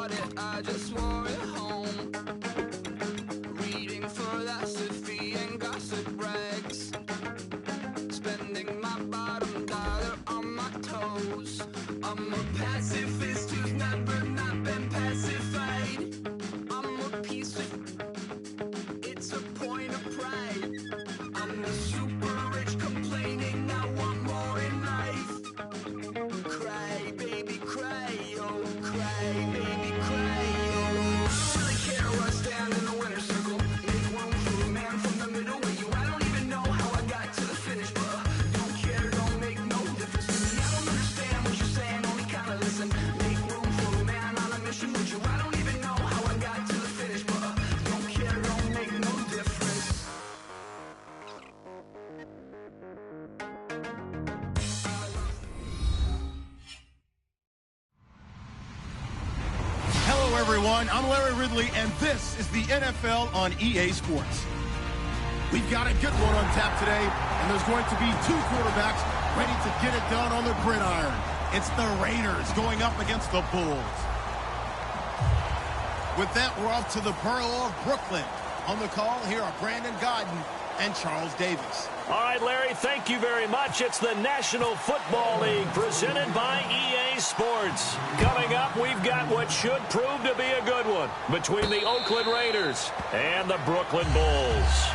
bought it, I just wore it home. Reading philosophy and gossip rags. Spending my bottom dollar on my toes. I'm a pacifist who's never not been pacified. I'm a piece of... It's a point of pride. I'm the super rich complaining I want more in life. Cry, baby, cry, oh, cry, baby, cry, oh. Really care where I stand in the winner's circle. Make room for a man from the middle with you. I don't even know how I got to the finish, but don't care, don't make no difference to me. I don't understand what you're saying, only kinda listen. Make room for a man on a mission with you. I don't even know how I got to the finish, but don't care, don't make no difference. Hello, everyone. I'm Larry Ridley, and this is the NFL on EA Sports. We've got a good one on tap today, and there's going to be two quarterbacks ready to get it done on the gridiron. It's the Raiders going up against the Bulls. With that, we're off to the borough of Brooklyn. On the call, here are Brandon Godden and Charles Davis. All right, Larry, thank you very much. It's the National Football League presented by EA Sports. Coming up, we've got what should prove to be a good one between the Oakland Raiders and the Brooklyn Bulls.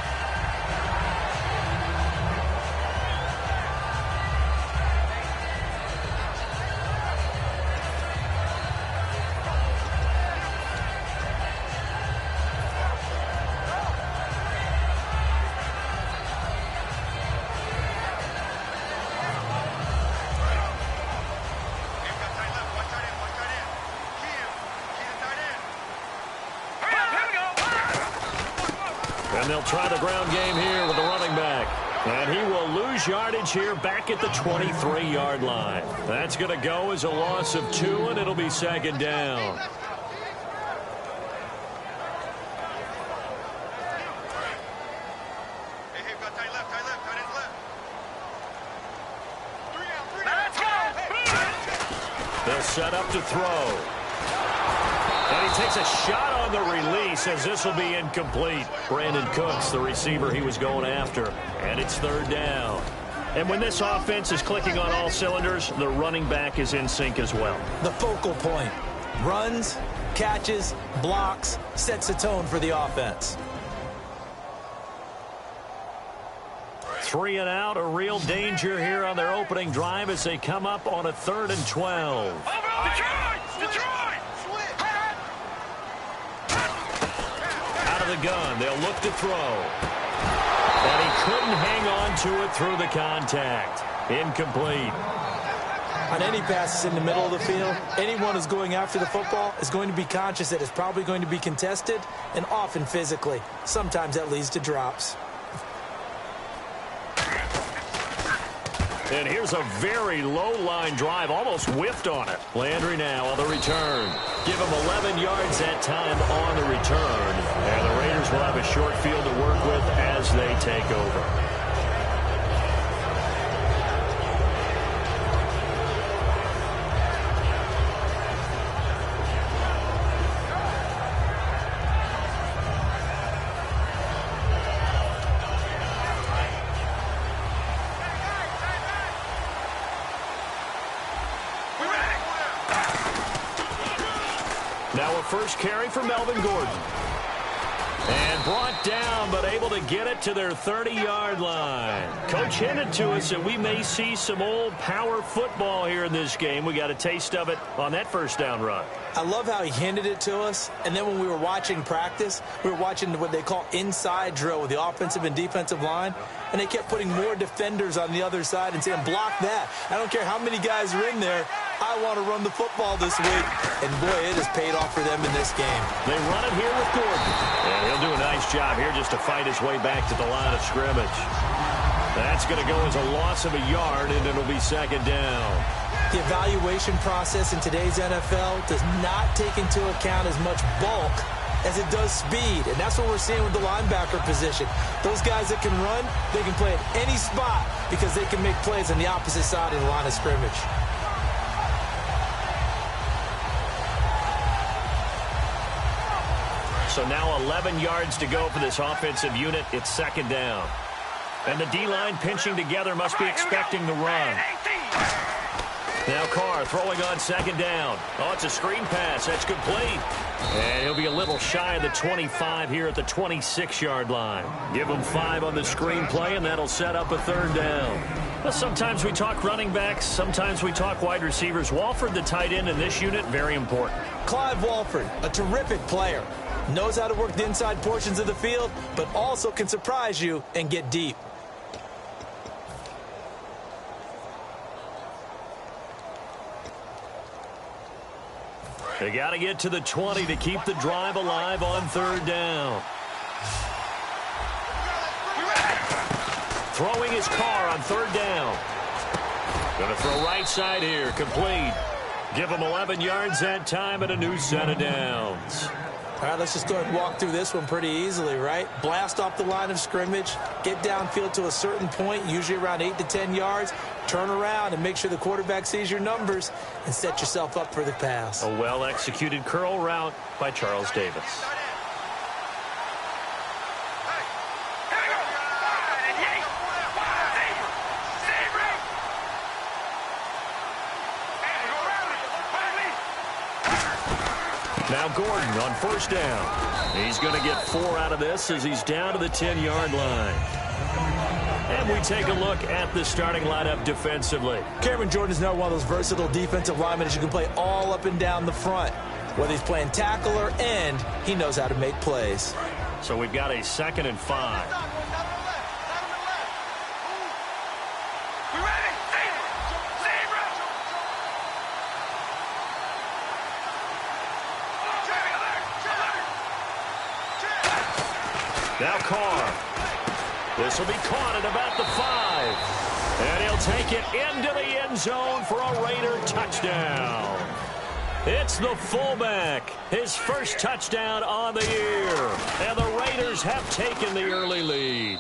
And they'll try the ground game here with the running back. And he will lose yardage here back at the 23-yard line. That's going to go as a loss of 2, and it'll be second down. They'll set up to throw. And he takes a shot on the release as this will be incomplete. Brandon Cooks, the receiver he was going after. And it's third down. And when this offense is clicking on all cylinders, the running back is in sync as well. The focal point. Runs, catches, blocks, sets the tone for the offense. 3 and out, a real danger here on their opening drive as they come up on a 3rd and 12. Out of the gun, they'll look to throw. And he couldn't hang on to it through the contact. Incomplete. On any passes in the middle of the field, anyone who's going after the football is going to be conscious that it's probably going to be contested, and often physically. Sometimes that leads to drops. And here's a very low-line drive, almost whiffed on it. Landry now on the return. Give him 11 yards that time on the return. And the Raiders will have a short field to work with as they take over. Now a first carry for Melvin Gordon. And brought down, but able to get it to their 30-yard line. Coach hinted to us that we may see some old power football here in this game. We got a taste of it on that first down run. I love how he hinted it to us, and then when we were watching practice, we were watching what they call inside drill with the offensive and defensive line, and they kept putting more defenders on the other side and saying, block that. I don't care how many guys are in there. I want to run the football this week. And, boy, it has paid off for them in this game. They run it here with Gordon. And he'll do a nice job here just to fight his way back to the line of scrimmage. That's going to go as a loss of a yard, and it'll be second down. The evaluation process in today's NFL does not take into account as much bulk as it does speed. And that's what we're seeing with the linebacker position. Those guys that can run, they can play at any spot because they can make plays on the opposite side of the line of scrimmage. So now 11 yards to go for this offensive unit. It's second down. And the D-line pinching together must be expecting the run. Now Carr throwing on second down. Oh, it's a screen pass. That's complete. And he'll be a little shy of the 25 here at the 26-yard line. Give him 5 on the screen play, and that'll set up a third down. Well, sometimes we talk running backs. Sometimes we talk wide receivers. Walford, the tight end in this unit, very important. Clive Walford, a terrific player. Knows how to work the inside portions of the field, but also can surprise you and get deep. They got to get to the 20 to keep the drive alive on third down. Throwing his Carr on third down. Going to throw right side here, complete. Give him 11 yards that time and a new set of downs. All right, let's just go ahead and walk through this one pretty easily, right? Blast off the line of scrimmage, get downfield to a certain point, usually around 8 to 10 yards, turn around and make sure the quarterback sees your numbers and set yourself up for the pass. A well-executed curl route by Charles Davis. Now Gordon on first down. He's going to get 4 out of this as he's down to the 10-yard line. And we take a look at the starting lineup defensively. Cameron Jordan is now one of those versatile defensive linemen that you can play all up and down the front. Whether he's playing tackle or end, he knows how to make plays. So we've got a 2nd and 5. Now Carr. This will be caught at about the 5. And he'll take it into the end zone for a Raider touchdown. It's the fullback. His first touchdown on the year. And the Raiders have taken the early lead.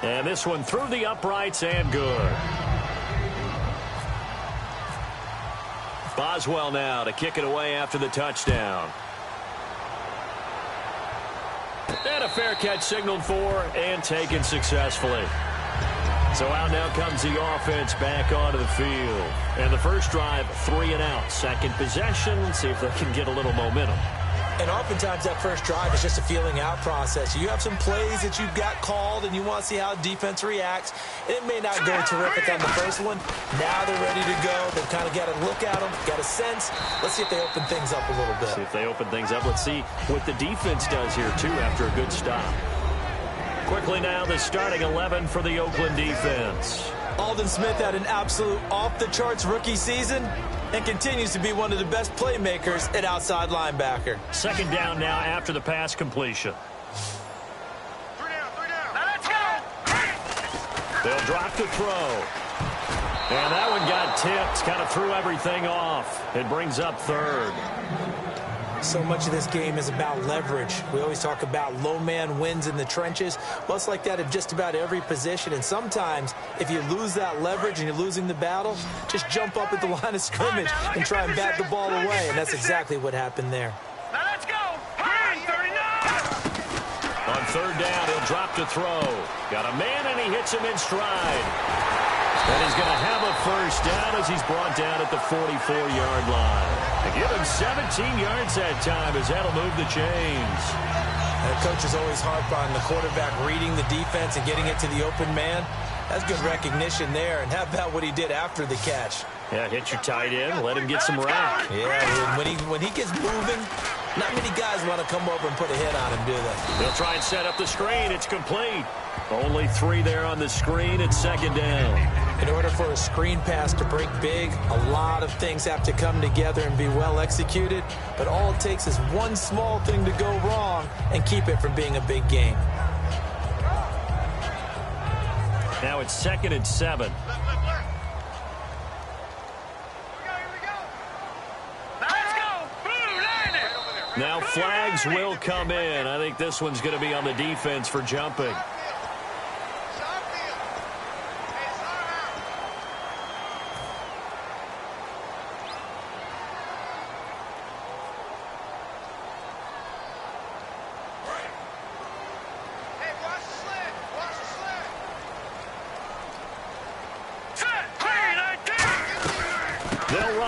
And this one through the uprights and good. Boswell now to kick it away after the touchdown. And a fair catch signaled for and taken successfully. So out now comes the offense back onto the field. And the first drive, 3 and out. Second possession. Let's see if they can get a little momentum. And oftentimes that first drive is just a feeling out process. You have some plays that you've got called and you want to see how defense reacts. And it may not go terrific on the first one. Now they're ready to go. They've kind of got to look at them, got a sense. Let's see if they open things up a little bit. See if they open things up. Let's see what the defense does here, too, after a good stop. Quickly now, the starting 11 for the Oakland defense. Aldon Smith had an absolute off-the-charts rookie season and continues to be one of the best playmakers at outside linebacker. Second down now after the pass completion. 3 down. Now let's go. They'll drop to throw. And that one got tipped, kind of threw everything off. It brings up third. So much of this game is about leverage. We always talk about low man wins in the trenches. Well, it's like that at just about every position. And sometimes, if you lose that leverage and you're losing the battle, just jump up at the line of scrimmage and try and bat the ball away. And that's exactly what happened there. Now let's go. 39. On third down, he'll drop to throw. Got a man, and he hits him in stride. And he's going to have a first down as he's brought down at the 44-yard line. They give him 17 yards that time as that'll move the chains. And coaches always harp on the quarterback reading the defense and getting it to the open man. That's good recognition there. And how about what he did after the catch? Yeah, hit your tight end, let him get some rack. Yeah, when he gets moving, not many guys want to come over and put a hit on him, do they? They'll try and set up the screen. It's complete. Only 3 there on the screen. It's second down. In order for a screen pass to break big, a lot of things have to come together and be well executed. But all it takes is one small thing to go wrong and keep it from being a big game. Now it's 2nd and 7. Now flags will come in. I think this one's going to be on the defense for jumping.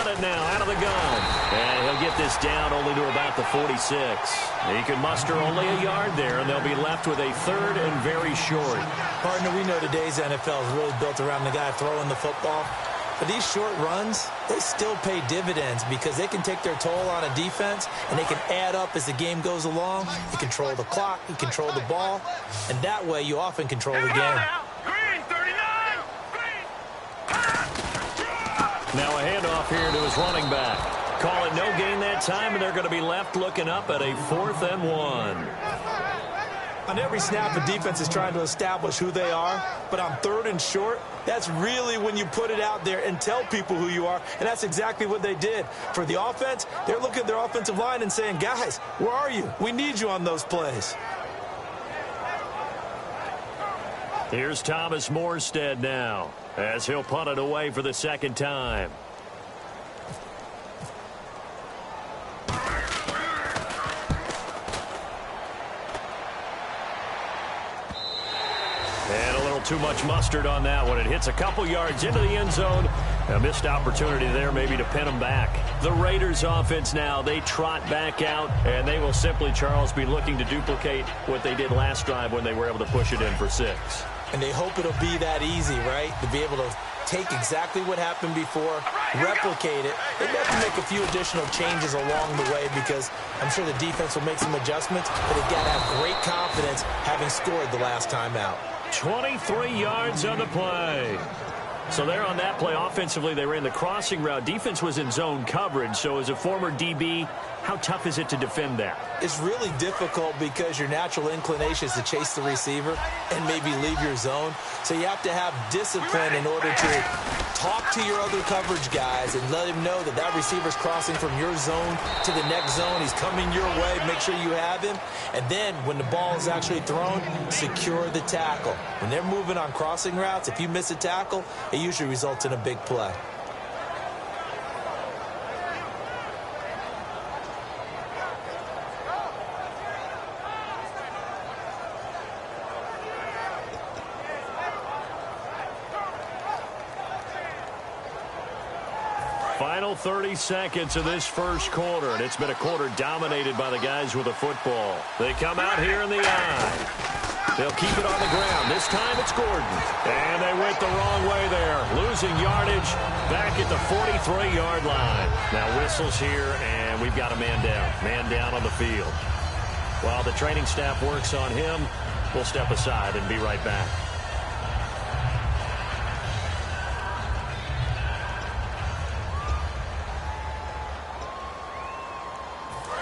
run it now out of the gun. And he'll get this down only to about the 46. He can muster only a yard there, and they'll be left with a third and very short. Partner, we know today's NFL is really built around the guy throwing the football. But these short runs, they still pay dividends because they can take their toll on a defense, and they can add up as the game goes along. You control the clock, you control the ball, and that way you often control the game. Now a handoff here to his running back. Call it no gain that time, and they're going to be left looking up at a 4th and 1. On every snap, the defense is trying to establish who they are, but on 3rd and short, that's really when you put it out there and tell people who you are, and that's exactly what they did. For the offense, they're looking at their offensive line and saying, guys, where are you? We need you on those plays. Here's Thomas Morstead now, as he'll punt it away for the second time. And a little too much mustard on that one. It hits a couple yards into the end zone. A missed opportunity there maybe to pin them back. The Raiders offense now, they trot back out, and they will simply, Charles, be looking to duplicate what they did last drive when they were able to push it in for 6. And they hope it'll be that easy, right? To be able to take exactly what happened before, replicate it. They have to make a few additional changes along the way because I'm sure the defense will make some adjustments, but they've got to have great confidence having scored the last time out. 23 yards on the play. So there on that play, offensively, they ran the crossing route. Defense was in zone coverage. So as a former DB, how tough is it to defend that? It's really difficult because your natural inclination is to chase the receiver and maybe leave your zone. So you have to have discipline in order to talk to your other coverage guys and let him know that that receiver's crossing from your zone to the next zone. He's coming your way. Make sure you have him. And then when the ball is actually thrown, secure the tackle. When they're moving on crossing routes, if you miss a tackle, it usually results in a big play. Final 30 seconds of this first quarter, and it's been a quarter dominated by the guys with the football. They come out here in the eye. They'll keep it on the ground. This time it's Gordon. And they went the wrong way there. Losing yardage back at the 43-yard line. Now whistles here, and we've got a man down. Man down on the field. While the training staff works on him, we'll step aside and be right back.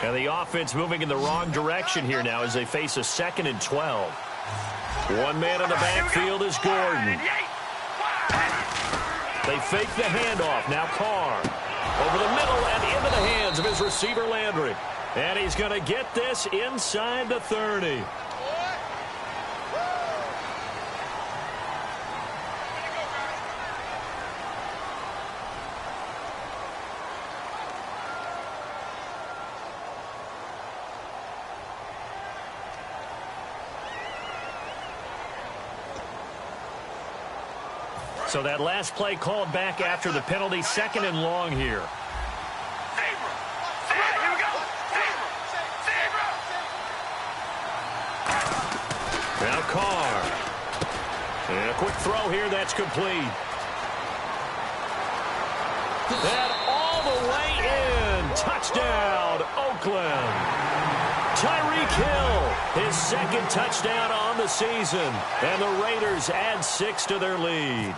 And the offense moving in the wrong direction here now as they face a 2nd and 12. One man in the backfield is Gordon. They fake the handoff. Now Carr over the middle and into the hands of his receiver Landry. And he's going to get this inside the 30. So that last play called back after the penalty, 2nd and long here. Now Carr. And a quick throw here, that's complete. And all the way in. Touchdown, Oakland. Tyreek Hill, his 2nd touchdown on the season. And the Raiders add 6 to their lead.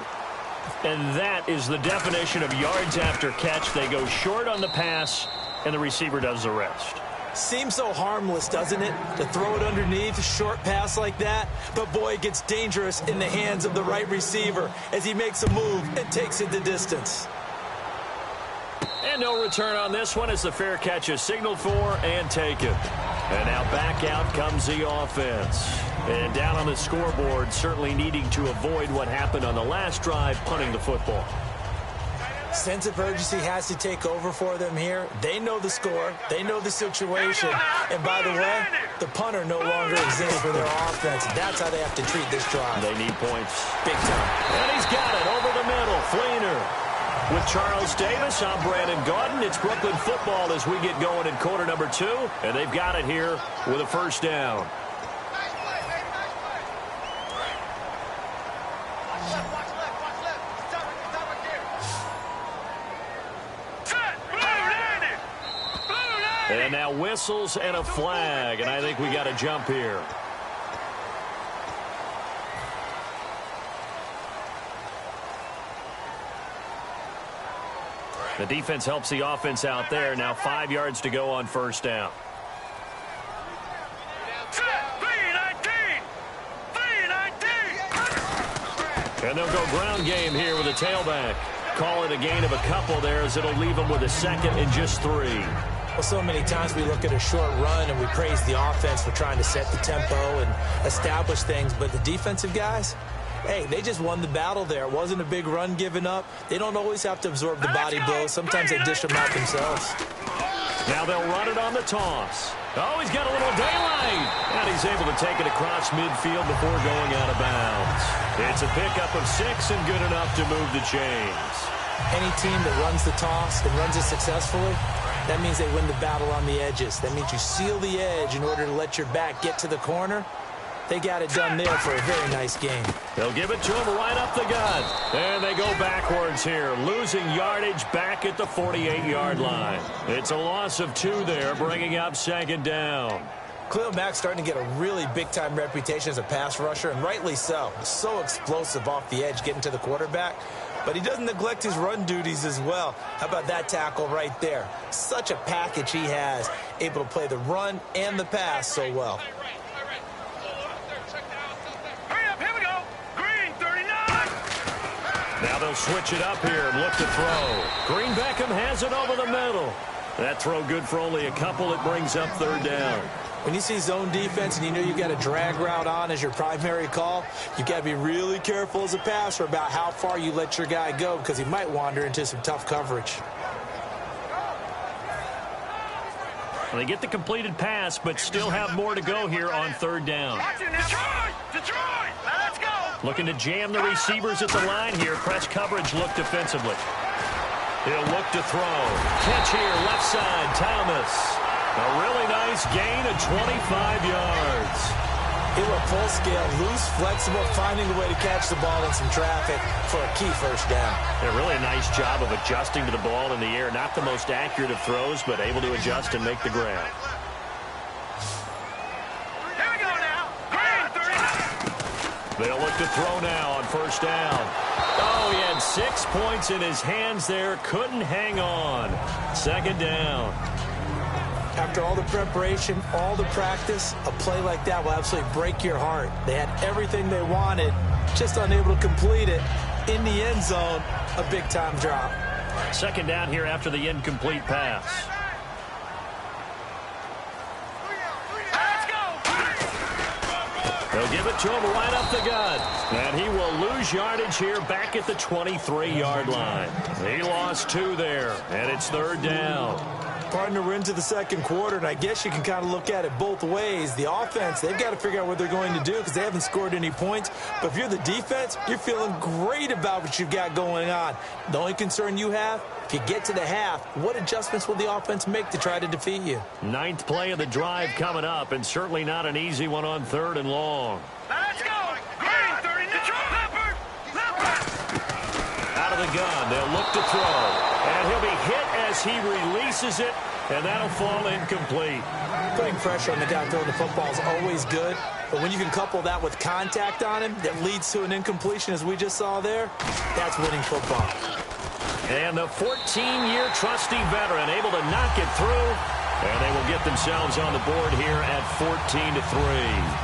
And that is the definition of yards after catch. They go short on the pass, and the receiver does the rest. Seems so harmless, doesn't it, to throw it underneath, a short pass like that? But, boy, it gets dangerous in the hands of the right receiver as he makes a move and takes it the distance. And no return on this one as the fair catch is signaled for and taken. And now back out comes the offense. And down on the scoreboard, certainly needing to avoid what happened on the last drive, punting the football. Sense of urgency has to take over for them here. They know the score. They know the situation. And by the way, the punter no longer exists for their offense. That's how they have to treat this drive. They need points. Big time. And he's got it over the middle. Fleener. With Charles Davis, I'm Brandon Gaudin. It's Brooklyn football as we get going in quarter number 2, and they've got it here with a first down. And now whistles and a flag, and I think we got a jump here. The defense helps the offense out there. Now 5 yards to go on first down. And they'll go ground game here with a tailback. Call it a gain of a couple there as it'll leave them with a second and just 3. Well, so many times we look at a short run and we praise the offense for trying to set the tempo and establish things, but the defensive guys, hey, they just won the battle there. It wasn't a big run given up. They don't always have to absorb the body blows. Sometimes they dish them out themselves. Now they'll run it on the toss. Oh, he's got a little daylight. And he's able to take it across midfield before going out of bounds. It's a pickup of 6 and good enough to move the chains. Any team that runs the toss and runs it successfully, that means they win the battle on the edges. That means you seal the edge in order to let your back get to the corner. They got it done there for a very nice game. They'll give it to him right up the gut. And they go backwards here, losing yardage back at the 48-yard line. It's a loss of 2 there, bringing up second down. Khalil Mack's starting to get a really big-time reputation as a pass rusher, and rightly so. So explosive off the edge getting to the quarterback. But he doesn't neglect his run duties as well. How about that tackle right there? Such a package he has, able to play the run and the pass so well. Now they'll switch it up here and look to throw. Green Beckham has it over the middle. That throw good for only a couple. It brings up third down. When you see zone defense and you know you've got a drag route on as your primary call, you've got to be really careful as a passer about how far you let your guy go because he might wander into some tough coverage. Well, they get the completed pass, but still have more to go here on third down. Detroit! Let's go! Looking to jam the receivers at the line here. Press coverage look defensively. He'll look to throw. Catch here, left side, Thomas. A really nice gain of 25 yards. He went full scale, loose, flexible, finding a way to catch the ball in some traffic for a key first down. A really nice job of adjusting to the ball in the air. Not the most accurate of throws, but able to adjust and make the grab. Here we go now. Green, 39. They'll look to throw now on first down. Oh, he had 6 points in his hands there. Couldn't hang on. Second down. After all the preparation, all the practice, a play like that will absolutely break your heart. They had everything they wanted, just unable to complete it. In the end zone, a big-time drop. Second down here after the incomplete pass. They'll give it to him right up the gut. And he will lose yardage here back at the 23-yard line. He lost 2 there, and it's third down. Partner, we're into the second quarter, and I guess you can kind of look at it both ways. The offense, they've got to figure out what they're going to do because they haven't scored any points. But if you're the defense, you're feeling great about what you've got going on. The only concern you have, if you get to the half, what adjustments will the offense make to try to defeat you? 9th play of the drive coming up, and certainly not an easy one on third and long. Let's go. Green, 39. Leopard. Out of the gun, they'll look to throw. And he'll be hit as he releases it, and that'll fall incomplete. Putting pressure on the guy throwing the football is always good, but when you can couple that with contact on him that leads to an incompletion, as we just saw there, that's winning football. And the 14-year trusty veteran able to knock it through, and they will get themselves on the board here at 14-3.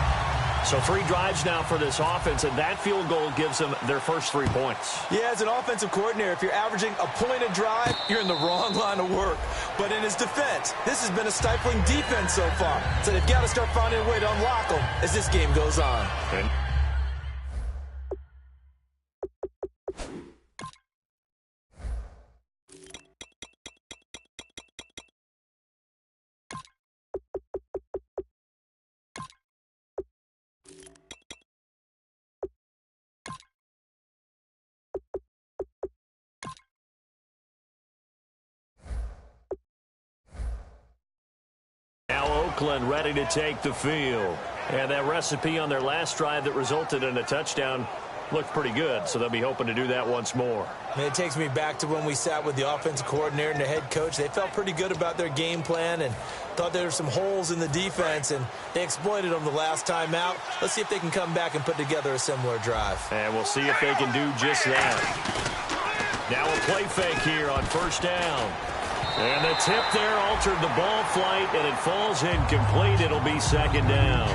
So 3 drives now for this offense, and that field goal gives them their first 3 points. Yeah, as an offensive coordinator, if you're averaging a point a drive, you're in the wrong line of work. But in his defense, this has been a stifling defense so far. So they've got to start finding a way to unlock them as this game goes on. And Oakland ready to take the field. And that recipe on their last drive that resulted in a touchdown looked pretty good, so they'll be hoping to do that once more. And it takes me back to when we sat with the offensive coordinator and the head coach. They felt pretty good about their game plan and thought there were some holes in the defense, and they exploited them the last time out. Let's see if they can come back and put together a similar drive. And we'll see if they can do just that. Now a play fake here on first down. And the tip there altered the ball flight, and it falls incomplete. It'll be second down.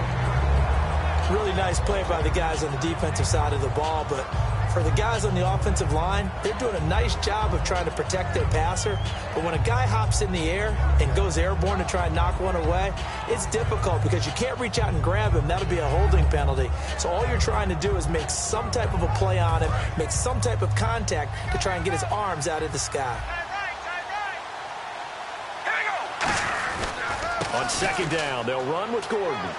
Really nice play by the guys on the defensive side of the ball, but for the guys on the offensive line, they're doing a nice job of trying to protect their passer. But when a guy hops in the air and goes airborne to try and knock one away, it's difficult because you can't reach out and grab him. That'll be a holding penalty. So all you're trying to do is make some type of a play on him, make some type of contact to try and get his arms out of the sky. On second down, they'll run with Gordon.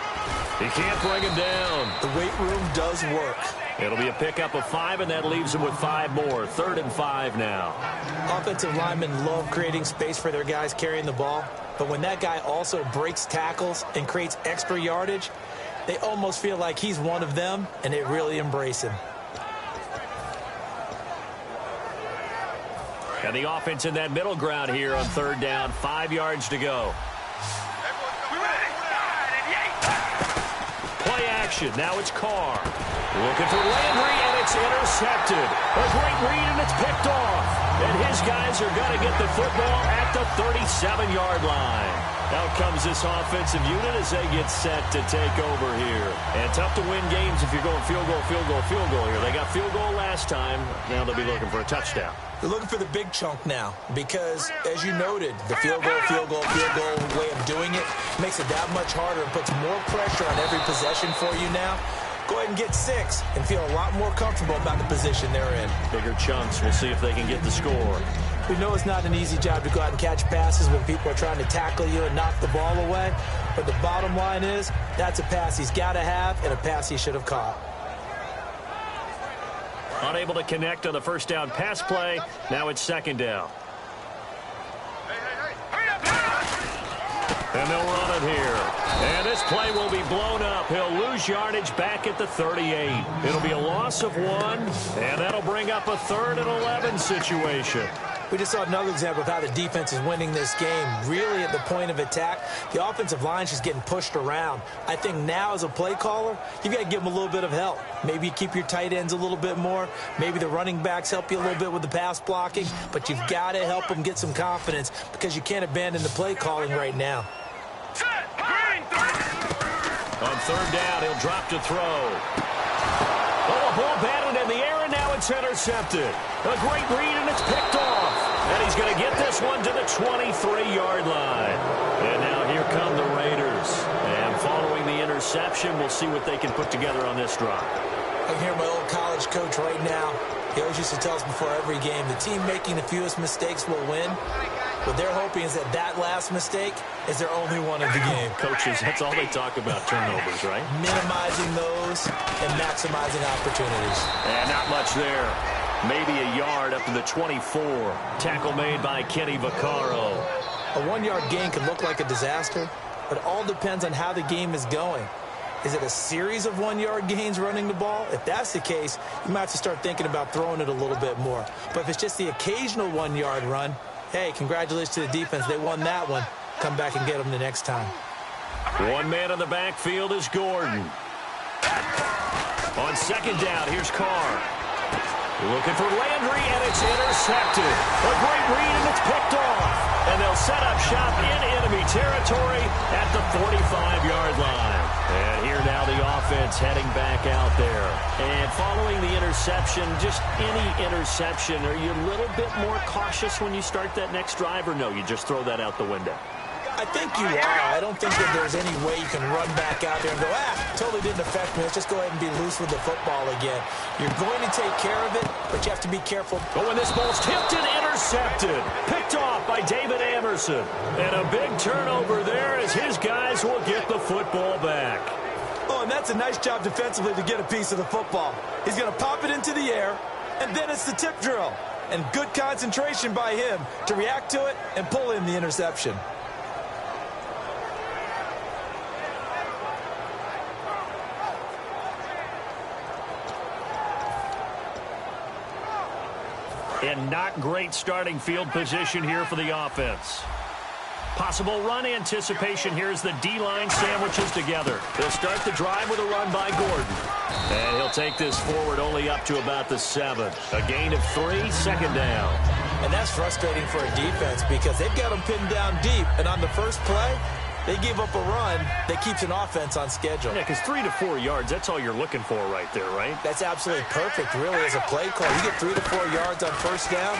He can't bring him down. The weight room does work. It'll be a pickup of 5, and that leaves him with 5 more. 3rd and 5 now. Offensive linemen love creating space for their guys carrying the ball, but when that guy also breaks tackles and creates extra yardage, they almost feel like he's one of them, and they really embrace him. And the offense in that middle ground here on 3rd down. 5 yards to go. Play action. Now it's Carr. Looking for Landry, and it's intercepted. A great read, and it's picked off. And his guys are going to get the football at the 37-yard line. Out comes this offensive unit as they get set to take over here. And tough to win games if you're going field goal, field goal, field goal here. They got field goal last time. Now they'll be looking for a touchdown. They're looking for the big chunk now because, as you noted, the field goal, field goal, field goal way of doing it makes it that much harder and puts more pressure on every possession for you now. Go ahead and get 6 and feel a lot more comfortable about the position they're in. Bigger chunks. We'll see if they can get the score. We know it's not an easy job to go out and catch passes when people are trying to tackle you and knock the ball away. But the bottom line is that's a pass he's got to have and a pass he should have caught. Unable to connect on the first down pass play. Now it's second down. And they'll run it here. And this play will be blown up. He'll lose yardage back at the 38. It'll be a loss of 1, and that'll bring up a 3rd and 11 situation. We just saw another example of how the defense is winning this game. Really at the point of attack, the offensive line is just getting pushed around. I think now as a play caller, you've got to give them a little bit of help. Maybe you keep your tight ends a little bit more. Maybe the running backs help you a little bit with the pass blocking. But you've got to help them get some confidence because you can't abandon the play calling right now. On 3rd down, he'll drop to throw. Oh, a ball batted in the air, and now it's intercepted. A great read, and it's picked off. And he's going to get this one to the 23-yard line. And now here come the Raiders. And following the interception, we'll see what they can put together on this drive. I can hear my old college coach right now. He always used to tell us before every game, the team making the fewest mistakes will win. What they're hoping is that last mistake is their only one of the game. Coaches, that's all they talk about, turnovers, right? Minimizing those and maximizing opportunities. And not much there. Maybe a yard up to the 24. Tackle made by Kenny Vaccaro. A 1-yard gain can look like a disaster, but it all depends on how the game is going. Is it a series of 1-yard gains running the ball? If that's the case, you might have to start thinking about throwing it a little bit more. But if it's just the occasional 1-yard run, hey, congratulations to the defense. They won that one. Come back and get them the next time. One man in the backfield is Gordon. On second down, here's Carr. Looking for Landry, and it's intercepted. A great read, and it's picked off. And they'll set up shop in enemy territory at the 45-yard line. And here now the offense heading back out there. And following the interception, just any interception, are you a little bit more cautious when you start that next drive, or no, you just throw that out the window? I think you are. I don't think that there's any way you can run back out there and go, totally didn't affect me. Let's just go ahead and be loose with the football again. You're going to take care of it, but you have to be careful. Oh, and this ball's tipped and intercepted. Picked off by David Anderson. And a big turnover there as his guys will get the football back. Oh, and that's a nice job defensively to get a piece of the football. He's going to pop it into the air, and then it's the tip drill. And good concentration by him to react to it and pull in the interception. And not great starting field position here for the offense. Possible run anticipation here as the D-line sandwiches together. They'll start the drive with a run by Gordon. And he'll take this forward only up to about the 7. A gain of 3, 2nd down. And that's frustrating for a defense because they've got them pinned down deep. And on the first play, they give up a run that keeps an offense on schedule. Yeah, because 3 to 4 yards, that's all you're looking for right there, right? That's absolutely perfect, really, as a play call. You get 3 to 4 yards on first down,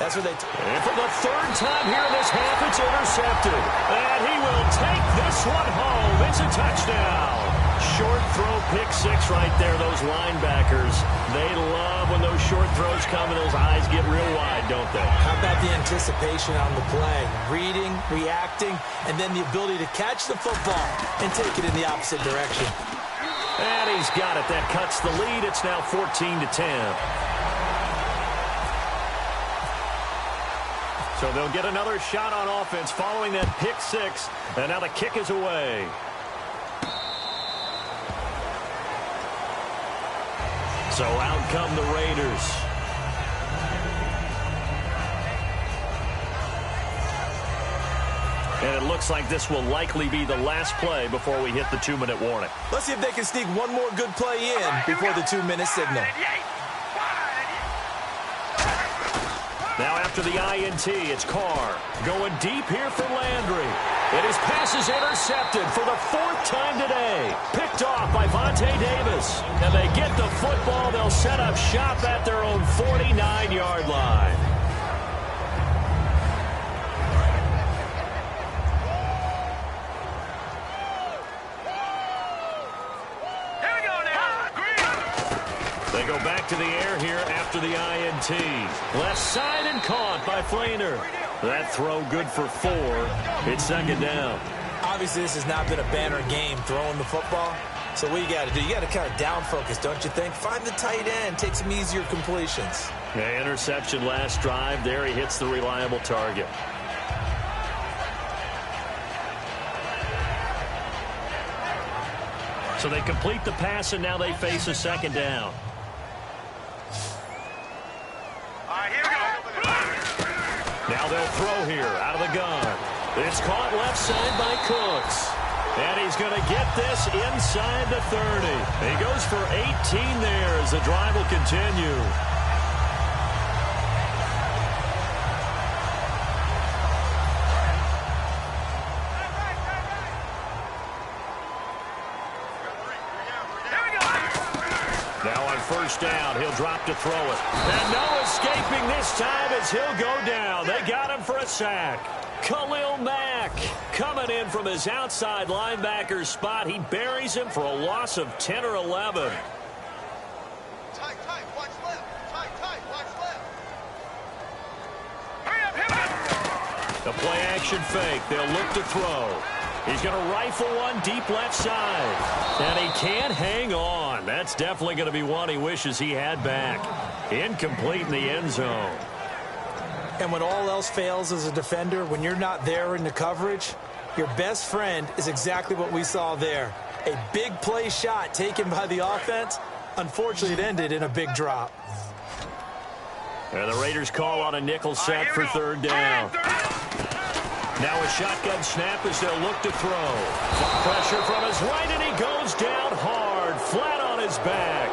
that's what they... And for the 3rd time here in this half, it's intercepted. And he will take this one home. It's a touchdown. Short throw, pick 6 right there. Those linebackers, they love when those short throws come and those eyes get real wide, don't they? How about the anticipation on the play? Reading, reacting, and then the ability to catch the football and take it in the opposite direction. And he's got it. That cuts the lead. It's now 14-10. So they'll get another shot on offense following that pick 6. And now the kick is away. So out come the Raiders. And it looks like this will likely be the last play before we hit the 2-minute warning. Let's see if they can sneak one more good play in before the 2-minute signal. Now after the INT, it's Carr going deep here for Landry. And his pass is intercepted for the 4th time today. Picked off by Vontae Davis. And they get the football. They'll set up shop at their own 49-yard line. Here we go now. They go back to the air here after the INT. Left side and caught by Flainer. That throw good for 4. It's 2nd down. Obviously, this has not been a banner game throwing the football. So what you got to do, you got to kind of down focus, don't you think? Find the tight end, take some easier completions. Yeah, interception last drive. There he hits the reliable target. So they complete the pass, and now they face a 2nd down. All right, here we go. Now they'll throw here out of the gun. It's caught left side by Cooks. And he's going to get this inside the 30. He goes for 18 there as the drive will continue. Now on 1st down, he'll drop to throw it. And no escaping this time as he'll go down. They got him for a sack. Khalil Mack coming in from his outside linebacker spot. He buries him for a loss of 10 or 11. Tight, watch left. Tight, watch left. Hurry up. The play action fake. They'll look to throw. He's going to rifle one deep left side. And he can't hang on. That's definitely going to be one he wishes he had back. Incomplete in the end zone. And when all else fails as a defender, when you're not there in the coverage, your best friend is exactly what we saw there. A big play shot taken by the offense. Unfortunately, it ended in a big drop. And the Raiders call on a nickel set for 3rd down. Now a shotgun snap as they'll look to throw. Pressure from his right, and he goes down hard, flat on his back.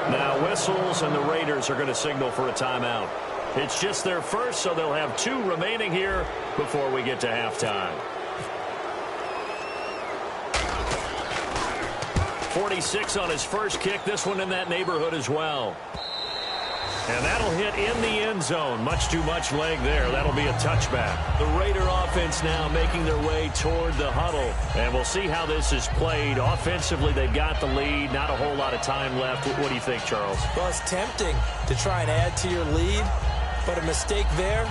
Now whistles, and the Raiders are going to signal for a timeout. It's just their first, so they'll have 2 remaining here before we get to halftime. 46 on his first kick. This one in that neighborhood as well. And that'll hit in the end zone. Much too much leg there. That'll be a touchback. The Raider offense now making their way toward the huddle. And we'll see how this is played. Offensively, they've got the lead. Not a whole lot of time left. What do you think, Charles? Well, it's tempting to try and add to your lead. But a mistake there,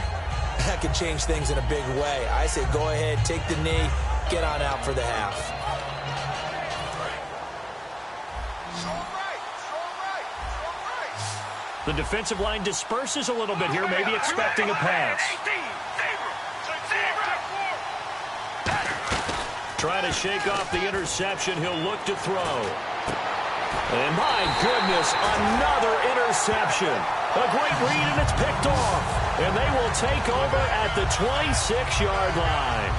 that could change things in a big way. I say go ahead, take the knee, get on out for the half. The defensive line disperses a little bit here, maybe expecting a pass. Trying to shake off the interception. He'll look to throw. And my goodness, another interception. A great read, and it's picked off. And they will take over at the 26-yard line.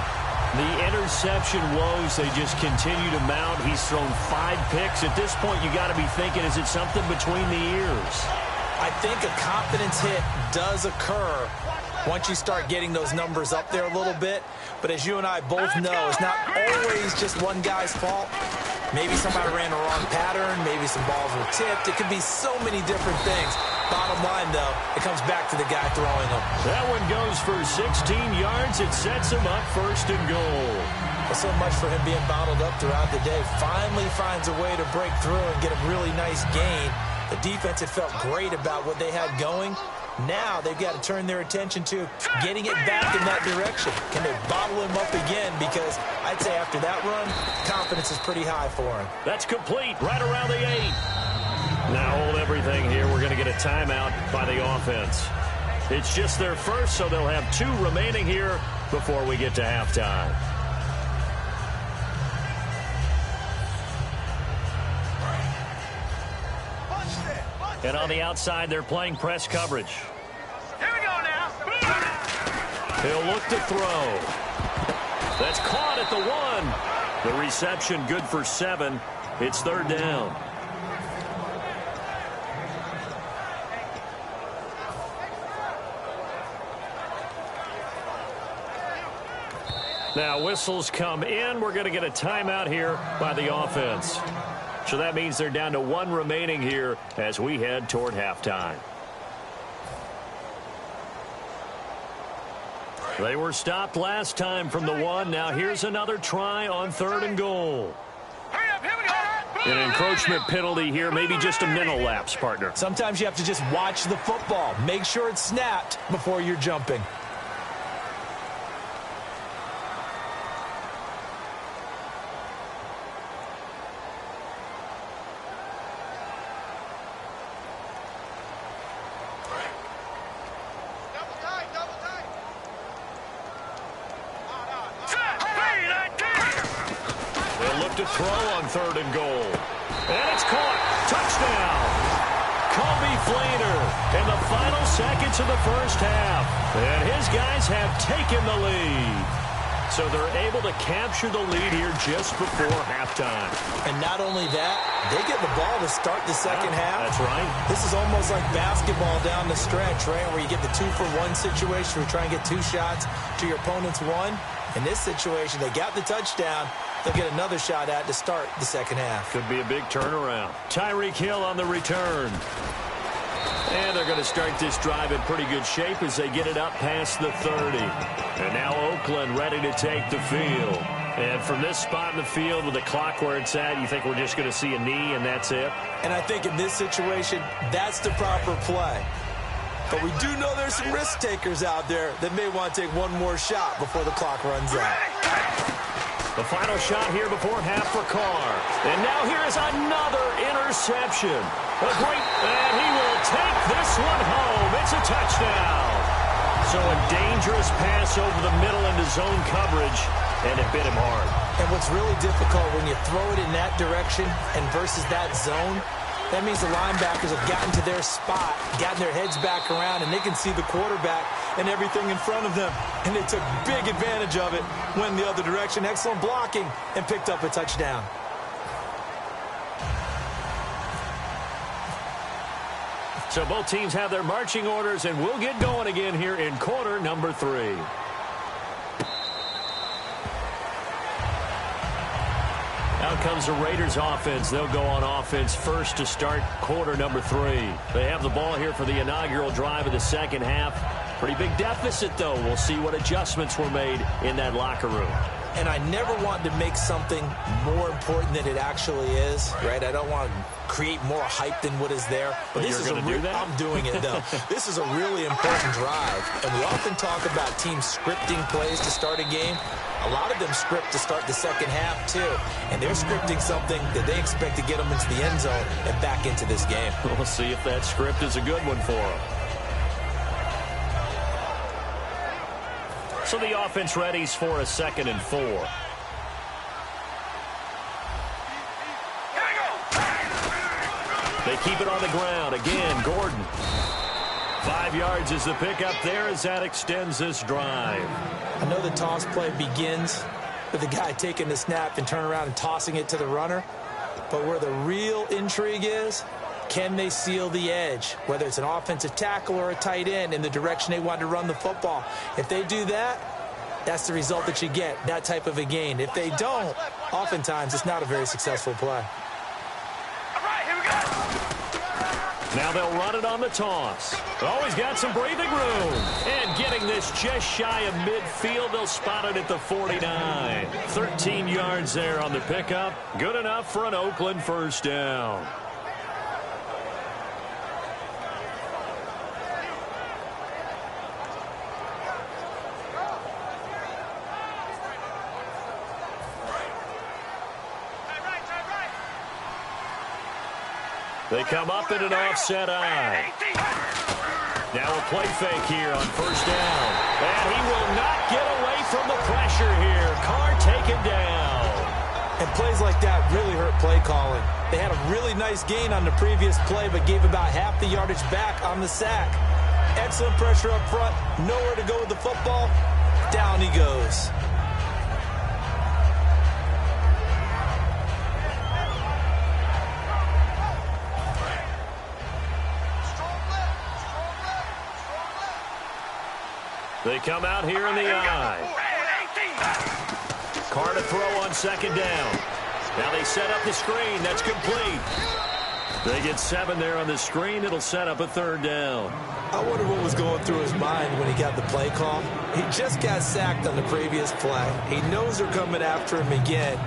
The interception woes, they just continue to mount. He's thrown 5 picks. At this point, you got to be thinking, is it something between the ears? I think a confidence hit does occur once you start getting those numbers up there a little bit. But as you and I both know, it's not always just one guy's fault. Maybe somebody ran a wrong pattern. Maybe some balls were tipped. It could be so many different things. Bottom line, though, it comes back to the guy throwing them. That one goes for 16 yards. It sets him up 1st and goal. Well, so much for him being bottled up throughout the day. Finally finds a way to break through and get a really nice gain. The defense had felt great about what they had going. Now they've got to turn their attention to getting it back in that direction. Can they bottle him up again? Because I'd say after that run, confidence is pretty high for him. That's complete right around the 8. Now hold everything here. We're going to get a timeout by the offense. It's just their first, so they'll have 2 remaining here before we get to halftime. And on the outside, they're playing press coverage. Here we go now. He'll look to throw. That's caught at the 1. The reception good for 7. It's 3rd down. Now whistles come in. We're going to get a timeout here by the offense. So that means they're down to 1 remaining here as we head toward halftime. They were stopped last time from the 1. Now here's another try on 3rd and goal. Hurry up, here we go. An encroachment penalty here, maybe just a mental lapse, partner. Sometimes you have to just watch the football. Make sure it's snapped before you're jumping. To throw on 3rd and goal. And it's caught. Touchdown. Kobe Flainer in the final seconds of the first half. And his guys have taken the lead. So they're able to capture the lead here just before halftime. And not only that, they get the ball to start the second half. That's right. This is almost like basketball down the stretch, right, where you get the 2-for-1 situation where you try and get 2 shots to your opponent's 1. In this situation, they got the touchdown. They'll get another shot at to start the second half. Could be a big turnaround. Tyreek Hill on the return. And they're going to start this drive in pretty good shape as they get it up past the 30. And now Oakland ready to take the field. And from this spot in the field with the clock where it's at, you think we're just going to see a knee and that's it? And I think in this situation, that's the proper play. But we do know there's some risk takers out there that may want to take one more shot before the clock runs out. The final shot here before half for Carr. And now here is another interception. And he will take this one home. It's a touchdown. So a dangerous pass over the middle into zone coverage, and it bit him hard. And what's really difficult when you throw it in that direction and versus that zone, that means the linebackers have gotten to their spot, gotten their heads back around, and they can see the quarterback and everything in front of them. And they took big advantage of it, went the other direction, excellent blocking, and picked up a touchdown. So both teams have their marching orders, and we'll get going again here in quarter number 3. Out comes the Raiders offense. They'll go on offense first to start quarter number 3. They have the ball here for the inaugural drive of the second half. Pretty big deficit, though. We'll see what adjustments were made in that locker room. And I never want to make something more important than it actually is, right? I don't want to create more hype than what is there. But this is you're going to do that? I'm doing it, though. This is a really important drive. And we often talk about teams scripting plays to start a game. A lot of them script to start the second half, too. And they're scripting something that they expect to get them into the end zone and back into this game. We'll see if that script is a good one for them. So the offense readies for a 2nd and 4. They keep it on the ground. Again, Gordon. 5 yards is the pickup there as that extends this drive. I know the toss play begins with the guy taking the snap and turning around and tossing it to the runner. But where the real intrigue is, can they seal the edge, whether it's an offensive tackle or a tight end, in the direction they want to run the football? If they do that, that's the result that you get, that type of a gain. If they don't, oftentimes it's not a very successful play. All right, here we go. Now they'll run it on the toss. Always got some breathing room. And getting this just shy of midfield, they'll spot it at the 49. 13 yards there on the pickup. Good enough for an Oakland first down. They come up in an offset eye. Now a play fake here on first down. And he will not get away from the pressure here. Carr taken down. And plays like that really hurt play calling. They had a really nice gain on the previous play, but gave about half the yardage back on the sack. Excellent pressure up front. Nowhere to go with the football. Down he goes. They come out here in the eye. Carr to throw on second down. Now they set up the screen. That's complete. They get 7 there on the screen. It'll set up a third down. I wonder what was going through his mind when he got the play call. He just got sacked on the previous play. He knows they're coming after him again.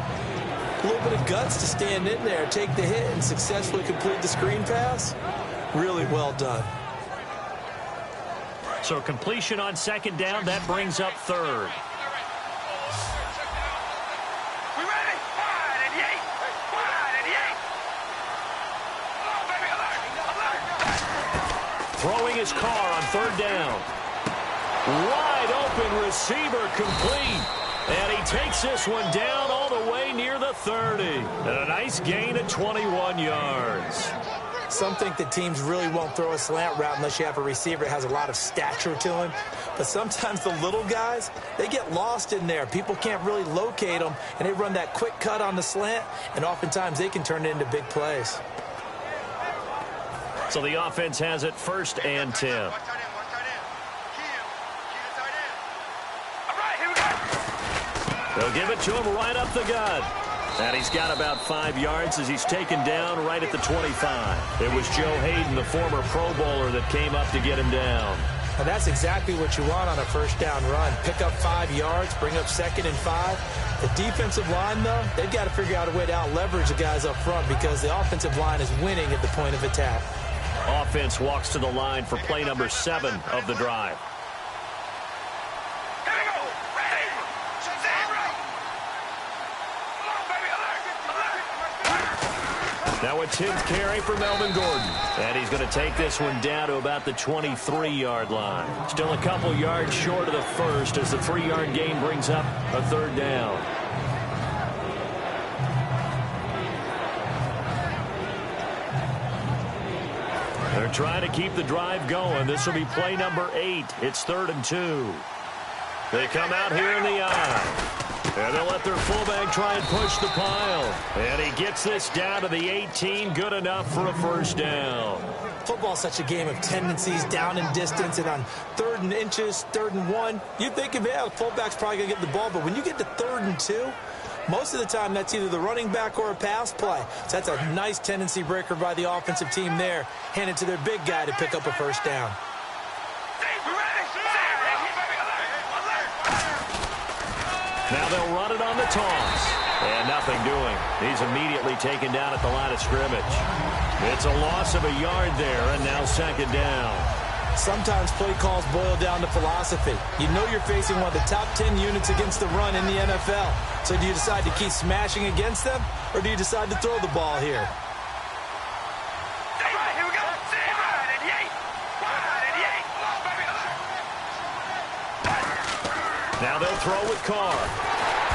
A little bit of guts to stand in there, take the hit, and successfully complete the screen pass. Really well done. So completion on second down, that brings up third. We ready? Wide and yay! Wide and yay! Come on, baby, alert! Throwing his Carr on third down. Wide open receiver complete. And he takes this one down all the way near the 30. And a nice gain at 21 yards. Some think that teams really won't throw a slant route unless you have a receiver that has a lot of stature to him. But sometimes the little guys, they get lost in there. People can't really locate them, and they run that quick cut on the slant, and oftentimes they can turn it into big plays. So the offense has it 1st and 10. All right, here we go. They'll give it to him right up the gut. And he's got about 5 yards as he's taken down right at the 25. It was Joe Hayden, the former Pro Bowler, that came up to get him down. And that's exactly what you want on a first down run. Pick up 5 yards, bring up 2nd and 5. The defensive line, though, they've got to figure out a way to out-leverage the guys up front because the offensive line is winning at the point of attack. Offense walks to the line for play number 7 of the drive. Here we go. Ready? Zero. Come on, baby, alert! Now a 10th carry for Melvin Gordon. And he's going to take this one down to about the 23-yard line. Still a couple yards short of the first as the 3-yard gain brings up a third down. They're trying to keep the drive going. This will be play number 8. It's 3rd and 2. They come out here in the eye. And they'll let their fullback try and push the pile. And he gets this down to the 18. Good enough for a first down. Football's such a game of tendencies, down in distance, and on 3rd and inches, 3rd and 1, you think, yeah, the fullback's probably going to get the ball. But when you get to 3rd and 2, most of the time that's either the running back or a pass play. So that's a nice tendency breaker by the offensive team there. Hand it to their big guy to pick up a first down. Now they'll run it on the toss. And nothing doing. He's immediately taken down at the line of scrimmage. It's a loss of a yard there, and now 2nd down. Sometimes play calls boil down to philosophy. You know you're facing one of the top 10 units against the run in the NFL. So do you decide to keep smashing against them, or do you decide to throw the ball here? All right, here we go. Wide and yay! Wide and yay! Come on, baby, alert! Now they'll throw with Carr.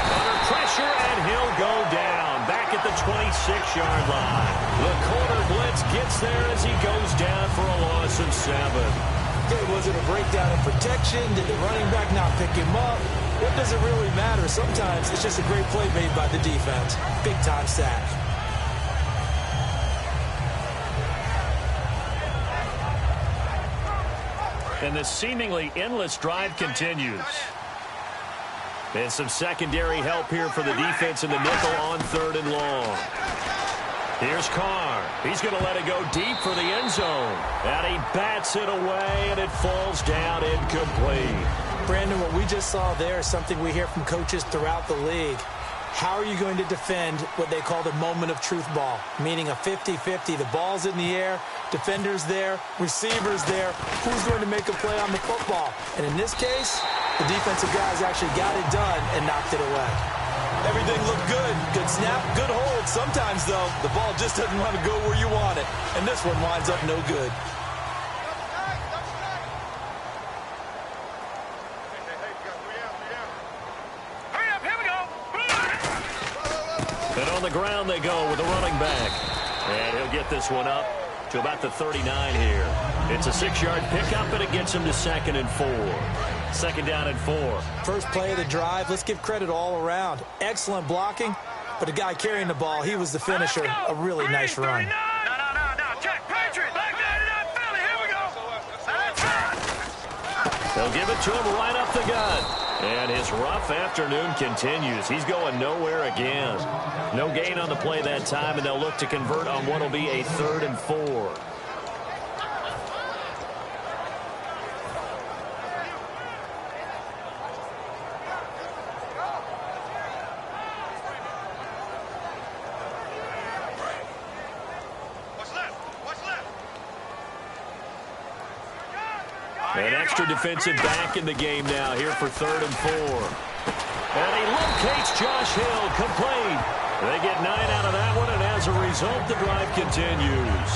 Under pressure, and he'll go down. Back at the 26-yard line. The corner blitz gets there as he goes down for a loss of 7. Okay, was it a breakdown in protection? Did the running back not pick him up? What does it really matter? Sometimes it's just a great play made by the defense. Big-time sack. And the seemingly endless drive continues. And some secondary help here for the defense in the nickel on 3rd and long. Here's Carr. He's going to let it go deep for the end zone. And he bats it away, and it falls down incomplete. Brandon, what we just saw there is something we hear from coaches throughout the league. How are you going to defend what they call the moment of truth ball, meaning a 50-50? The ball's in the air, defenders there, receivers there. Who's going to make a play on the football? And in this case, the defensive guys actually got it done and knocked it away. Everything looked good. Good snap, good hold. Sometimes, though, the ball just doesn't want to go where you want it. And this one winds up no good. And on the ground they go with the running back. And he'll get this one up to about the 39 here. It's a 6-yard pickup, and it gets him to 2nd and 4. 2nd down and 4. First play of the drive. Let's give credit all around. Excellent blocking, but the guy carrying the ball, he was the finisher. A really nice run. No. Check. Patriot. Back there. Philly. Here we go. They'll give it to him right up the gut. And his rough afternoon continues. He's going nowhere again. No gain on the play that time, and they'll look to convert on what will be a 3rd and 4. An extra defensive back in the game now here for 3rd and 4. And he locates Josh Hill, complete. They get 9 out of that one, and as a result, the drive continues.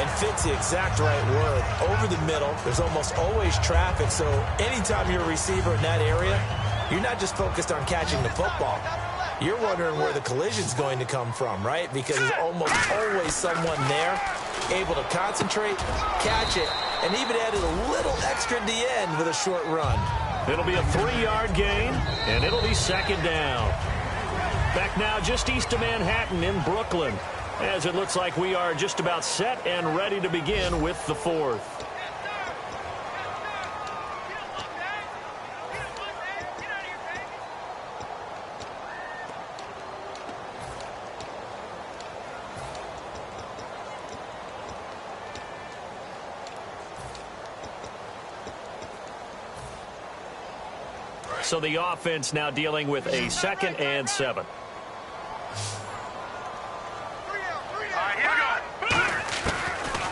And fits the exact right word. Over the middle, there's almost always traffic, so anytime you're a receiver in that area, you're not just focused on catching the football. You're wondering where the collision's going to come from, right? Because there's almost always someone there able to concentrate, catch it, and even added a little extra at the end with a short run. It'll be a 3-yard gain, and it'll be 2nd down. Back now just east of Manhattan in Brooklyn, as it looks like we are just about set and ready to begin with the 4th. So the offense now dealing with a 2nd and 7.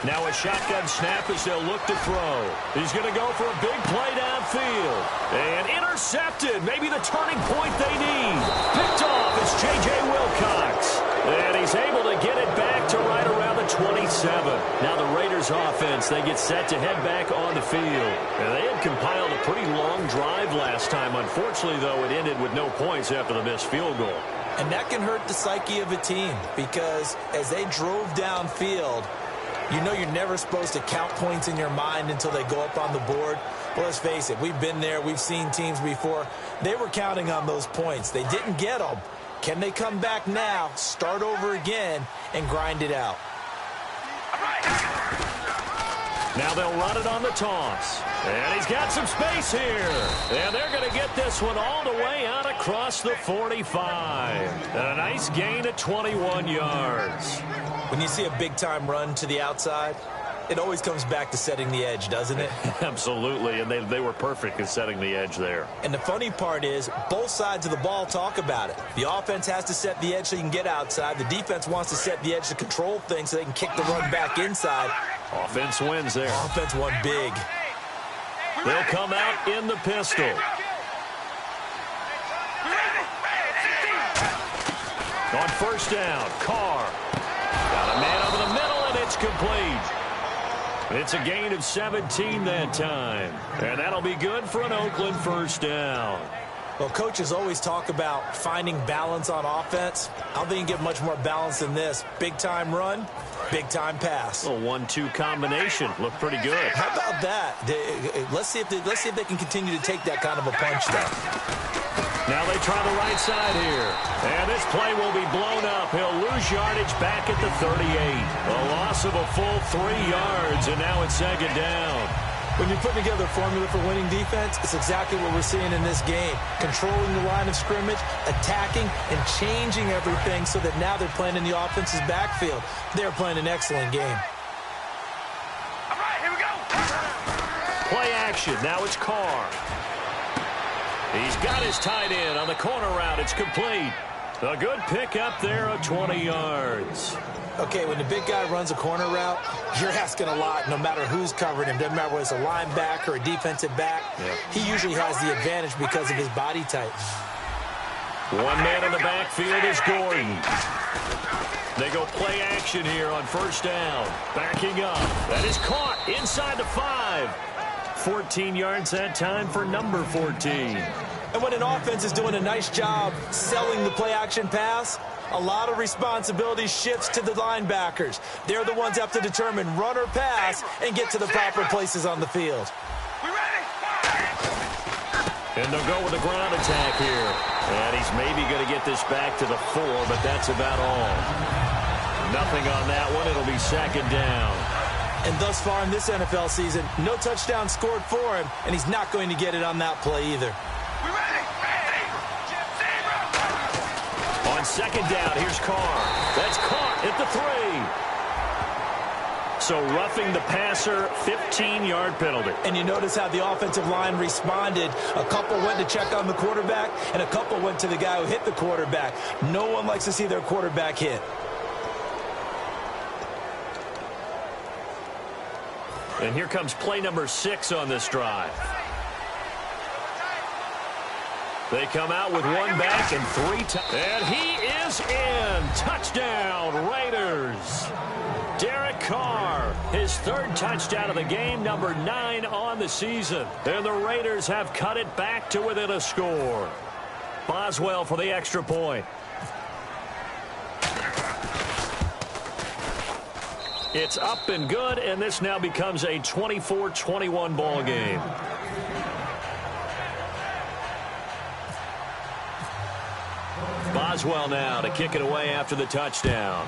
Now a shotgun snap as they'll look to throw. He's going to go for a big play downfield. And intercepted. Maybe the turning point they need. Picked off is J.J. Wilcox. And he's able to get it back to right around the 27. Now the Raiders offense, they get set to head back on the field. And they had compiled a pretty long drive last time. Unfortunately, though, it ended with no points after the missed field goal. And that can hurt the psyche of a team because as they drove downfield, you know you're never supposed to count points in your mind until they go up on the board. Well, let's face it, we've been there. We've seen teams before. They were counting on those points. They didn't get them. Can they come back now, start over again, and grind it out? Now they'll run it on the toss. And he's got some space here. And they're going to get this one all the way out across the 45. A nice gain at 21 yards. When you see a big-time run to the outside, it always comes back to setting the edge, doesn't it? Absolutely, and they were perfect at setting the edge there. And the funny part is, both sides of the ball talk about it. The offense has to set the edge so you can get outside. The defense wants to set the edge to control things so they can kick the run back inside. Offense wins there. Offense won big. They'll come out in the pistol. On 1st down, Carr. Got a man over the middle, and it's complete. It's a gain of 17 that time. And that'll be good for an Oakland 1st down. Well, coaches always talk about finding balance on offense. I don't think you get much more balance than this. Big-time run, big-time pass. A 1-2 combination. Looked pretty good. How about that? Let's see if they can continue to take that kind of a punch, though. Now they try the right side here. And this play will be blown up. He'll lose yardage back at the 38. A loss of a full 3 yards, and now it's second down. When you put together a formula for winning defense, it's exactly what we're seeing in this game. Controlling the line of scrimmage, attacking, and changing everything so that now they're playing in the offense's backfield. They're playing an excellent game. All right, here we go. Play action. Now it's Carr. He's got his tight end on the corner route. It's complete. A good pick up there of 20 yards. Okay, when the big guy runs a corner route, you're asking a lot no matter who's covering him. Doesn't matter whether it's a linebacker or a defensive back. Yep. He usually has the advantage because of his body type. One man in the backfield is Gordon. They go play action here on first down. Backing up. That is caught inside the 5. 14 yards that time for number 14. And when an offense is doing a nice job selling the play-action pass, a lot of responsibility shifts to the linebackers. They're the ones that have to determine run or pass and get to the proper places on the field. We ready? And they'll go with a ground attack here. And he's maybe going to get this back to the 4, but that's about all. Nothing on that one. It'll be second down. And thus far in this NFL season, no touchdown scored for him, and he's not going to get it on that play either. We ready? On second down, here's Carr. That's caught at the 3. So roughing the passer, 15-yard penalty. And you notice how the offensive line responded. A couple went to check on the quarterback, and a couple went to the guy who hit the quarterback. No one likes to see their quarterback hit. And here comes play number 6 on this drive. They come out with one back and 3 and he is in. Touchdown, Raiders. Derek Carr, his 3rd touchdown of the game, number 9 on the season. And the Raiders have cut it back to within a score. Boswell for the extra point. It's up and good, and this now becomes a 24-21 ball game. Boswell now to kick it away after the touchdown.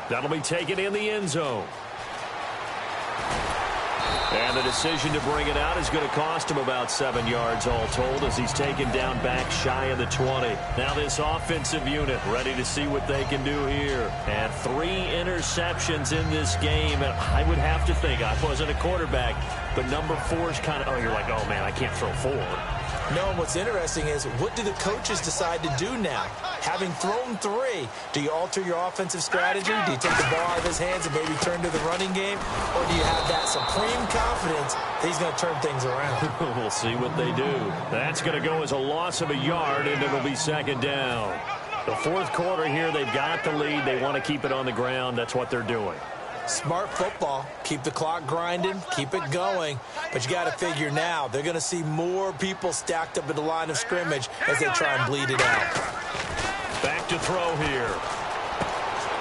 That'll be taken in the end zone. And the decision to bring it out is going to cost him about 7 yards all told as he's taken down back shy of the 20. Now this offensive unit ready to see what they can do here. And 3 interceptions in this game. And I would have to think, I wasn't a quarterback, but number 4 is kind of, you're like, oh man, I can't throw 4. No, and what's interesting is, what do the coaches decide to do now? Having thrown 3, do you alter your offensive strategy? Do you take the ball out of his hands and maybe turn to the running game? Or do you have that supreme confidence that he's going to turn things around? We'll see what they do. That's going to go as a loss of a yard, and it'll be second down. The 4th quarter here, they've got the lead. They want to keep it on the ground. That's what they're doing. Smart football. Keep the clock grinding. Keep it going. But you got to figure now, they're going to see more people stacked up at the line of scrimmage as they try and bleed it out. Back to throw here.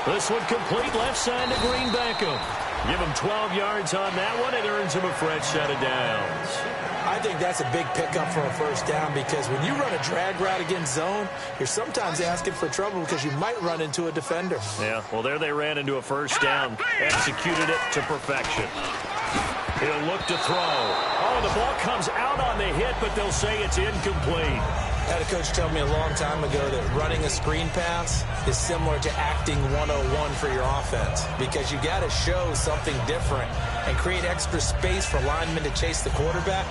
This one complete left side to Green Beckham. Give him 12 yards on that one. It earns him a fresh set of downs. I think that's a big pickup for a first down because when you run a drag route against zone, you're sometimes asking for trouble because you might run into a defender. Yeah, well, there they ran into a first down, executed it to perfection. He'll look to throw. Oh, the ball comes out on the hit, but they'll say it's incomplete. I had a coach tell me a long time ago that running a screen pass is similar to acting 101 for your offense because you got to show something different and create extra space for linemen to chase the quarterback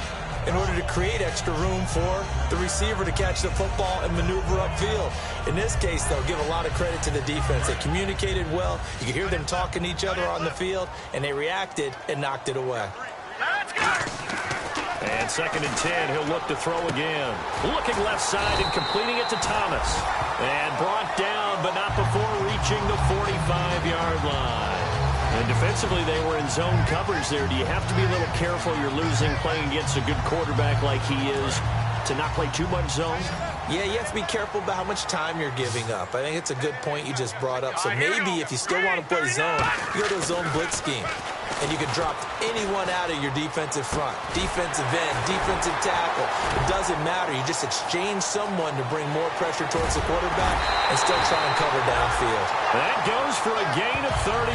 in order to create extra room for the receiver to catch the football and maneuver upfield. In this case, they'll give a lot of credit to the defense. They communicated well. You could hear them talking to each other on the field, and they reacted and knocked it away. Let's go. And 2nd and 10, he'll look to throw again. Looking left side and completing it to Thomas. And brought down, but not before reaching the 45-yard line. And defensively, they were in zone coverage there. Do you have to be a little careful? You're losing playing against a good quarterback like he is to not play too much zone? Yeah, you have to be careful about how much time you're giving up. I think it's a good point you just brought up. So maybe if you still want to play zone, you go to a zone blitz scheme. And you can drop anyone out of your defensive front. Defensive end, defensive tackle. It doesn't matter. You just exchange someone to bring more pressure towards the quarterback and still try and cover downfield. That goes for a gain of 31.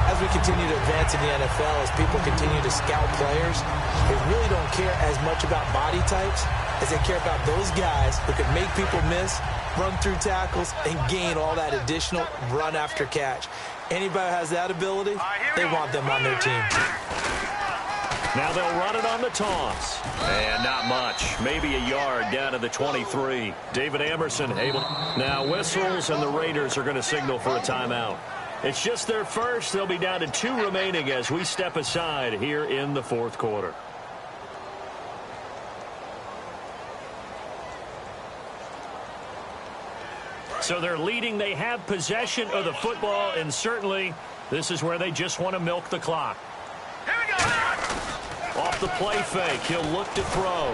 As we continue to advance in the NFL, as people continue to scout players, they really don't care as much about body types as they care about those guys who can make people miss, run through tackles, and gain all that additional run after catch. Anybody who has that ability, they want them on their team. Now they'll run it on the toss. And not much. Maybe a yard down to the 23. David Amerson able. Now whistles, and the Raiders are going to signal for a timeout. It's just their first. They'll be down to 2 remaining as we step aside here in the fourth quarter. So they're leading. They have possession of the football, and certainly this is where they just want to milk the clock. Here we go. Off the play fake, he'll look to throw.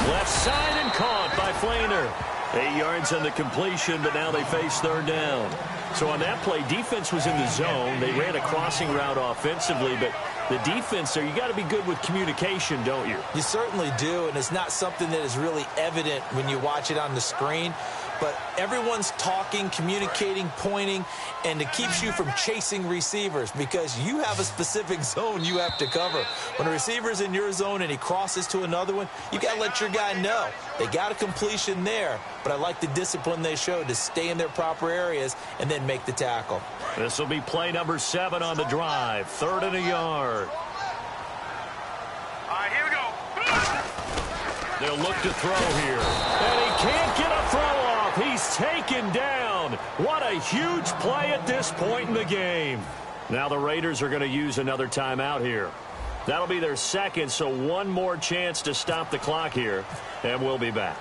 Left side and caught by Flainer. 8 yards on the completion, but now they face third down. So on that play, defense was in the zone. They ran a crossing route offensively, but the defense there, you got to be good with communication, don't you? You certainly do, and it's not something that is really evident when you watch it on the screen. But everyone's talking, communicating, pointing, and it keeps you from chasing receivers because you have a specific zone you have to cover. When a receiver's in your zone and he crosses to another one, you got to let your guy know. They got a completion there, but I like the discipline they showed to stay in their proper areas and then make the tackle. This will be play number 7 on the drive. 3rd and a yard. All right, here we go. They'll look to throw here. And he can't get a throw off. He's taken down. What a huge play at this point in the game. Now the Raiders are going to use another timeout here. That'll be their second, so one more chance to stop the clock here. And we'll be back.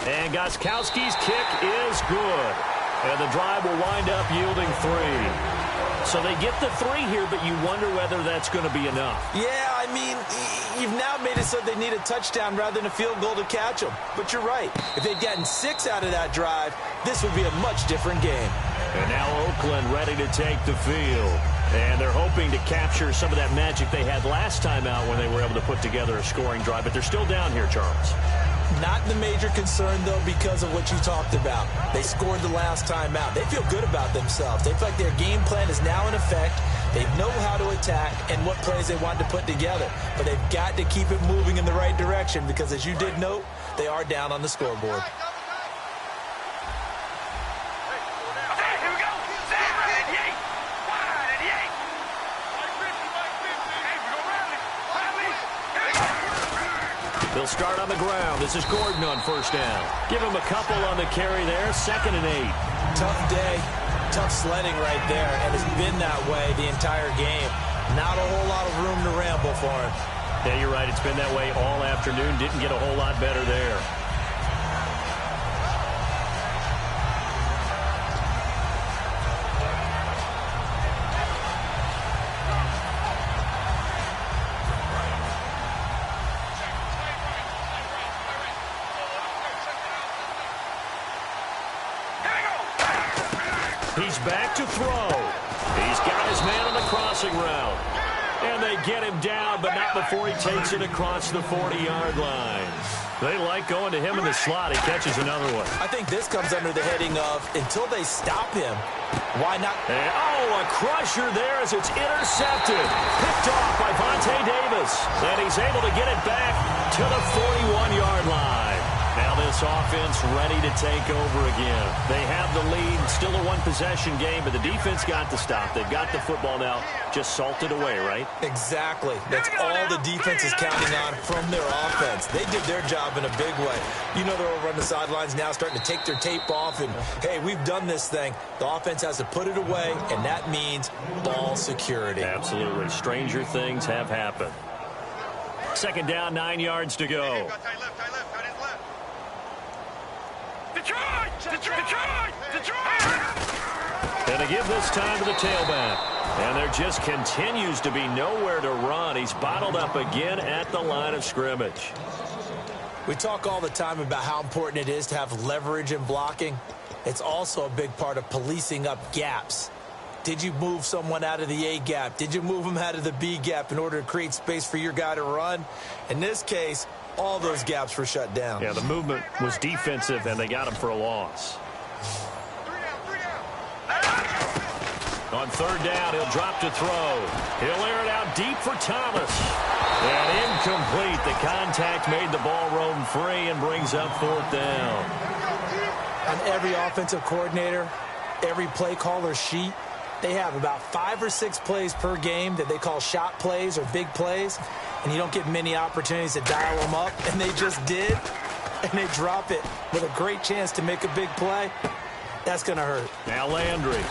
And Gostkowski's kick is good. And the drive will wind up yielding 3. So they get the 3 here, but you wonder whether that's going to be enough. Yeah, I mean, you've now made it so they need a touchdown rather than a field goal to catch them. But you're right. If they'd gotten 6 out of that drive, this would be a much different game. And now Oakland ready to take the field. And they're hoping to capture some of that magic they had last time out when they were able to put together a scoring drive. But they're still down here, Charles. Not the major concern, though, because of what you talked about. They scored the last time out. They feel good about themselves. They feel like their game plan is now in effect. They know how to attack and what plays they want to put together. But they've got to keep it moving in the right direction because, as you did note, they are down on the scoreboard. They'll start on the ground. This is Gordon on first down. Give him a couple on the carry there. 2nd and 8. Tough day. Tough sledding right there, and it's been that way the entire game. Not a whole lot of room to ramble for him. Yeah, you're right. It's been that way all afternoon. Didn't get a whole lot better there. He's back to throw. He's got his man on the crossing route. And they get him down, but not before he takes it across the 40-yard line. They like going to him in the slot. He catches another one. I think this comes under the heading of, until they stop him, why not? And, a crusher there as it's intercepted. Picked off by Vontae Davis. And he's able to get it back to the 41-yard line. Now this offense ready to take over again. They have the lead, still a one-possession game, but the defense got the stop. They've got the football now, just salted away, right? Exactly. That's all the defense is counting on from their offense. They did their job in a big way. You know they're over on the sidelines now starting to take their tape off, and, hey, we've done this thing. The offense has to put it away, and that means ball security. Absolutely. Stranger things have happened. 2nd down, 9 yards to go. Detroit! Detroit! Detroit! Detroit! And they give this time to the tailback. And there just continues to be nowhere to run. He's bottled up again at the line of scrimmage. We talk all the time about how important it is to have leverage in blocking. It's also a big part of policing up gaps. Did you move someone out of the A gap? Did you move them out of the B gap in order to create space for your guy to run? In this case, all those gaps were shut down. Yeah, the movement was defensive, and they got him for a loss. On third down, he'll drop to throw. He'll air it out deep for Thomas. And incomplete. The contact made the ball roam free and brings up fourth down. On every offensive coordinator, every play caller sheet, they have about 5 or 6 plays per game that they call shot plays or big plays, and you don't get many opportunities to dial them up, and they just did, and they drop it with a great chance to make a big play. That's going to hurt. Now Landry.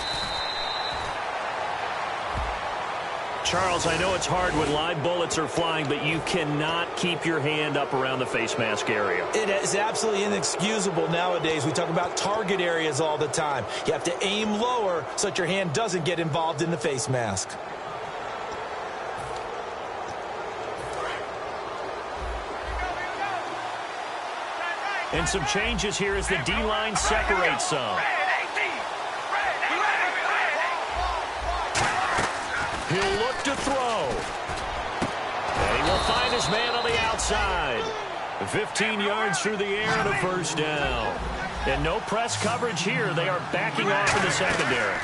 Charles, I know it's hard when live bullets are flying, but you cannot keep your hand up around the face mask area. It is absolutely inexcusable nowadays. We talk about target areas all the time. You have to aim lower so that your hand doesn't get involved in the face mask. And some changes here as the D-line separates some. He'll look to throw. And he will find his man on the outside. 15 yards through the air and a first down. And no press coverage here. They are backing off in the secondary.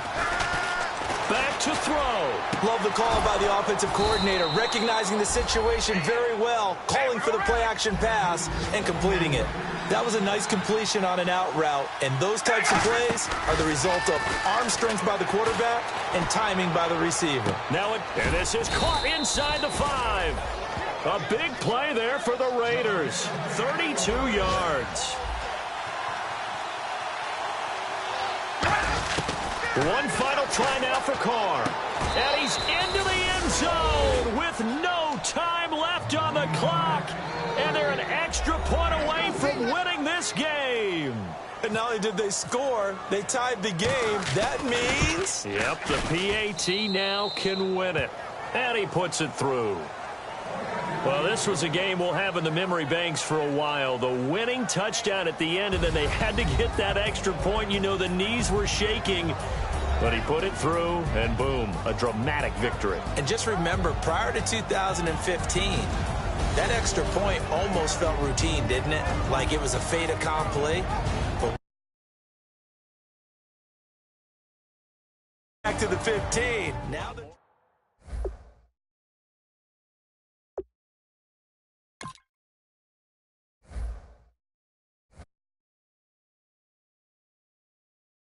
Back to throw. Love the call by the offensive coordinator, recognizing the situation very well, calling for the play-action pass, and completing it. That was a nice completion on an out route, and those types of plays are the result of arm strength by the quarterback and timing by the receiver. And this is caught inside the 5. A big play there for the Raiders. 32 yards. One final try now for Carr. And he's into the end zone with no time left on the clock. And they're an extra point away from winning this game. And not only did they score, they tied the game. That means... Yep, the PAT now can win it. And he puts it through. Well, this was a game we'll have in the memory banks for a while. The winning touchdown at the end, and then they had to get that extra point. You know, the knees were shaking. But he put it through, and boom, a dramatic victory. And just remember, prior to 2015, that extra point almost felt routine, didn't it? Like it was a fait accompli. But back to the 15. Now the